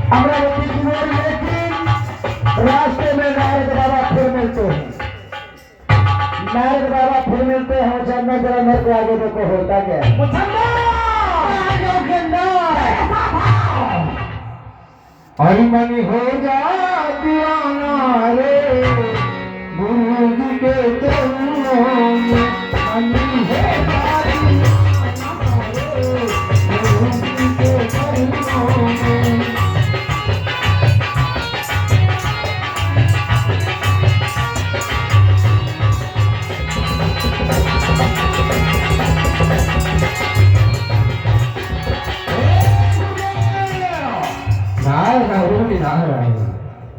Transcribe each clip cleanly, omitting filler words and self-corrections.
अमरावती की ओर, लेकिन रास्ते में नारद बाबा फिर मिलते हैं। नारद बाबा फिर मिलते हैं। चंदा जरा मेरे को आगे देखो होता क्या है। हरिमनी हो जा दीवाना रे, गुरु जी के चरणों में मनी है तारी, गुरु जी के चरणों में।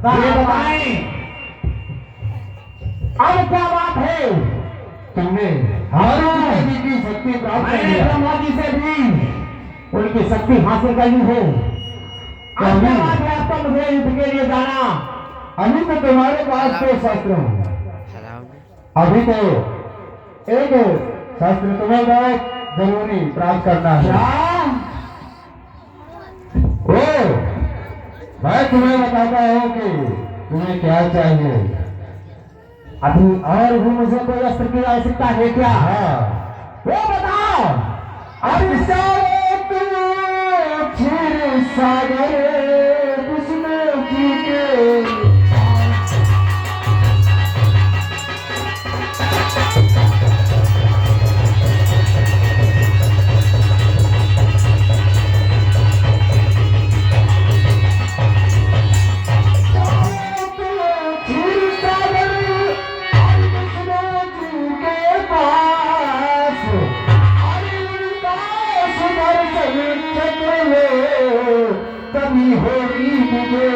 ये बताएं अब क्या बात है। तुमने हमारी देवी की शक्ति प्राप्त कर लिया। ब्रह्मा जी से भी उनकी शक्ति हासिल कर ली है। अब क्या बात है, अब तो मुझे युद्ध के लिए जाना। अभी तो तुम्हारे पास तो शस्त्र हैं। अभी तो एक शस्त्र तुम्हें बहुत जरूरी प्राप्त करना है। ओ मैं तुम्हें बताता हूँ कि तुम्हें क्या चाहिए। अभी और भी मुझे कोई अस्त्र की आवश्यकता है क्या? हाँ वो बताओ। अभी क्षीर सागर कृष्ण जी के कभी होगी मुझे।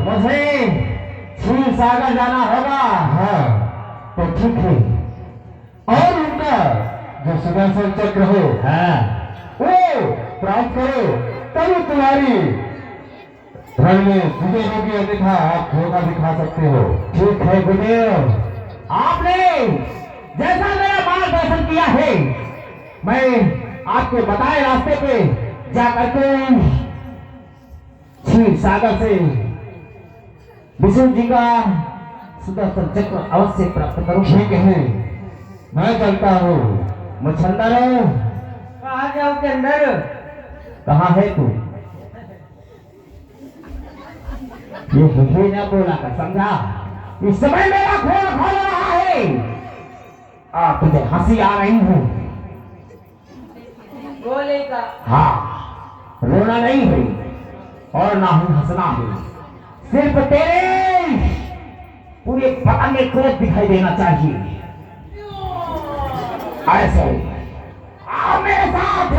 मुझे क्षीर सागर जाना होगा। हाँ तो ठीक है। और उनका जो सुदर्शन चक्र हो, हाँ वो प्राप्त करो, तभी तुम्हारी रण में विजय होगी। अन्यथा आप धोखा दिखा सकते हो। ठीक है गुरुदेव, आपने जैसा मेरा मार्गदर्शन किया है, मैं आपके बताए रास्ते पे जाकर के क्षीर सागर से विष्णु जी का सुदर्शन चक्र अवश्य प्राप्त करूं। ठीक है मैं चलता हूँ। मुछंदर कहाँ जाओ के अंदर? कहाँ है तू? ये हिही न बोला कर, समझा? इस समय मेरा खून खोल रहा है। तुझे हंसी आ रही है? बोलेगा हाँ, रोना नहीं है और ना ही हंसना है। सिर्फ तेरे पूरे पतंग में क्रोध दिखाई देना चाहिए। ऐसे आओ मेरे साथ।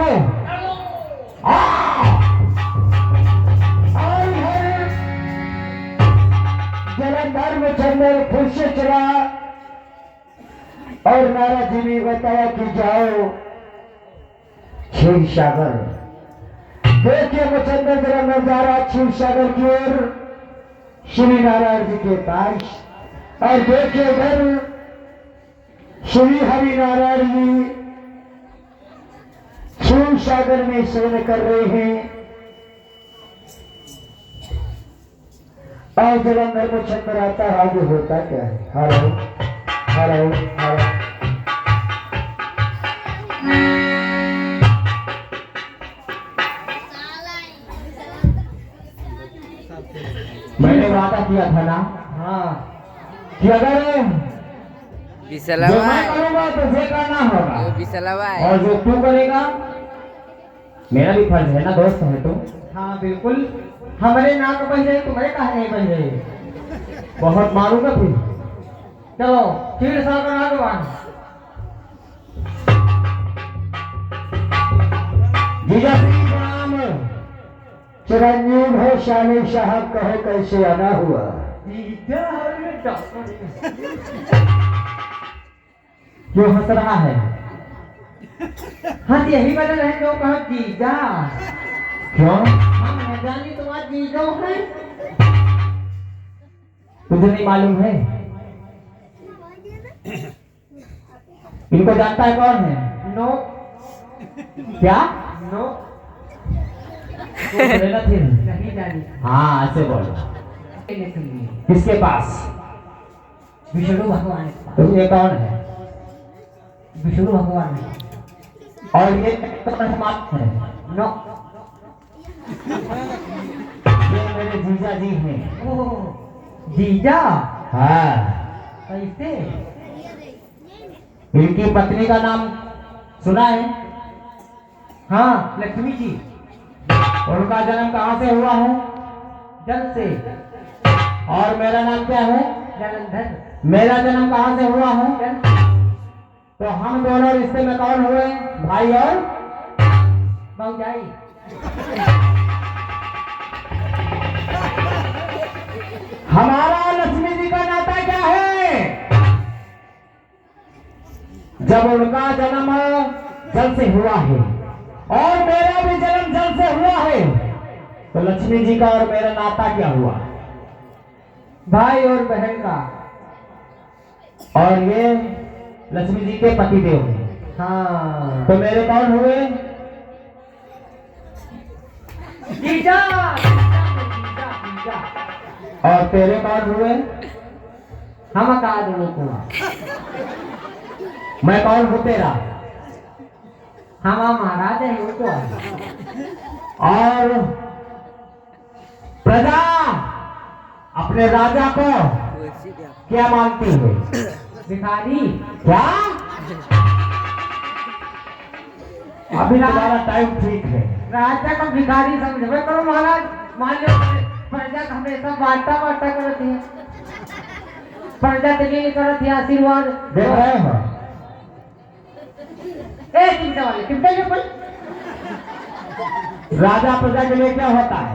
जलंधर में चंदर खुद से चला और नारद जी ने बताया कि जाओ क्षीर सागर। देखिए मुचंदर जलंधर जा रहा क्षीर सागर की ओर, श्री नारायण जी के पास। और देखिए उधर श्री हरि नारायण जी क्षीर सागर में स्नान कर रहे हैं। और जलंधर में चंद्र आता है। आगे होता क्या है? Hello hello hello. मैंने वादा किया था ना, हाँ, कि अगर जो मैं करूंगा तो ये करना होगा, और जो तू करेगा मेरा भी फर्ज है ना, दोस्त है तू। हाँ बिल्कुल, हमारे नाक बन जाए तुम्हारे कहा नहीं बन जाए। बहुत मारूंगा फिर। चलो क्षीर सागर आगवान। जीजा श्री राम चिरंजीव है शानी साहब, कहो कैसे आना हुआ। क्यों हंस रहा है? हाँ यही बदल है जो कहो जीजा। क्यों? हम जानी तुम्हारा जीजो है। तुझे नहीं मालूम है? इनको जानता है कौन है? नो। क्या? नो। नहीं जानी। हाँ ऐसे बोलो। किसके पास? विष्णु भगवान के पास। तो ये कौन है? विष्णु भगवान। और ये कौन है? नो। ये मेरे जीजा जी हैं। ओह जीजा। हाँ। कैसे? इनकी पत्नी का नाम सुना है? हाँ लक्ष्मी जी। उनका जन्म कहाँ से हुआ है? जल से। और मेरा नाम क्या है? जलंधर। मेरा जन्म कहाँ से हुआ है? जल। तो हम दोनों रिश्ते में कौन हुए? भाई और भौजाई। हमारा लक्ष्मी जी का नाता क्या है? जब उनका जन्म जल से हुआ है और मेरा भी जन्म जल से हुआ है, तो लक्ष्मी जी का और मेरा नाता क्या हुआ? भाई और बहन का। और ये लक्ष्मी जी के पति देव हैं। हाँ तो मेरे कौन हुए? जीजा। जीजा जीजा। और तेरे कौन हुए? हम कहा दोनों को। मैं कौन हूँ तेरा? हम महाराज है उनको। और प्रजा अपने राजा को क्या मानती है? भिखारी। क्या? अभी तुम्हारा टाइम ठीक है। राजा को भिखारी समझे करो महाराज। मान लो प्रजा का हमेशा बांटा बांटा करती है। प्रजा के लिए करती है आशीर्वाद। देख रहे हो? ए चिंता वाले चिंता के पर राजा प्रजा के लिए क्या होता है?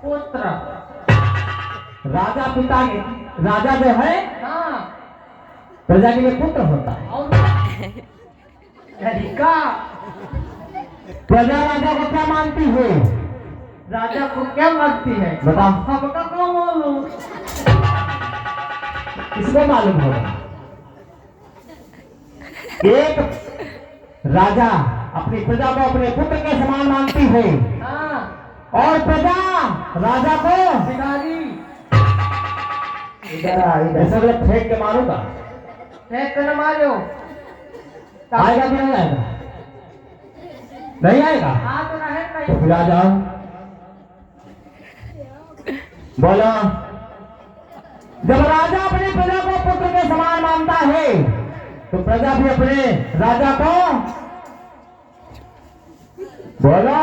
पुत्र। राजा पिता के, राजा जो है हाँ प्रजा के लिए पुत्र होता है। और लड़का। प्रजा राजा को क्या मानती है? राजा को क्या मानती है? बताओ। हमका क्यों बोलूं? किसको मालूम होगा? एक राजा अपनी प्रजा को अपने पुत्र के समान मानती है हाँ और प्रजा राजा को भिखारी। इधर ऐसा मतलब फेंक के मारूंगा। फेंक कर न मारो। आएगा कि नहीं आएगा? नहीं आएगा? हाँ तो रहे तो नहीं। फिर आ जाओ। बोलो। जब राजा अपनी प्रजा को पुत्र के समान मानता है तो प्रजा भी अपने राजा को बोलो